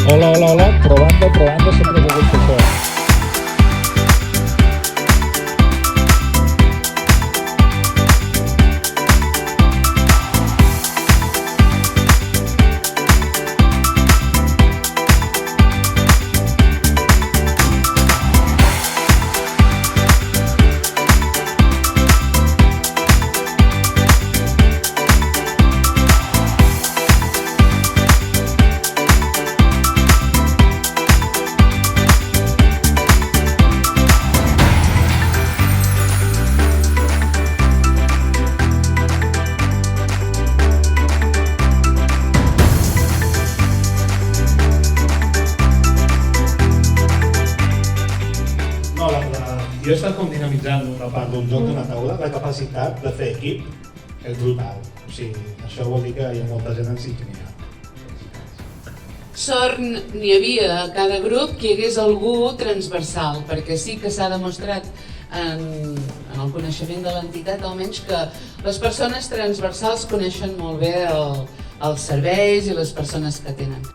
Hola, hola, hola, probando, sempre he volgut fer això. Jo he estat com dinamitzant una part d'un joc d'una taula, la capacitat de fer equip és brutal. O sigui, això vol dir que hi ha molta gent en sintonia. Sort n'hi havia a cada grup que hi hagués algú transversal, perquè sí que s'ha demostrat en el coneixement de l'entitat almenys que les persones transversals coneixen molt bé els serveis i les persones que tenen.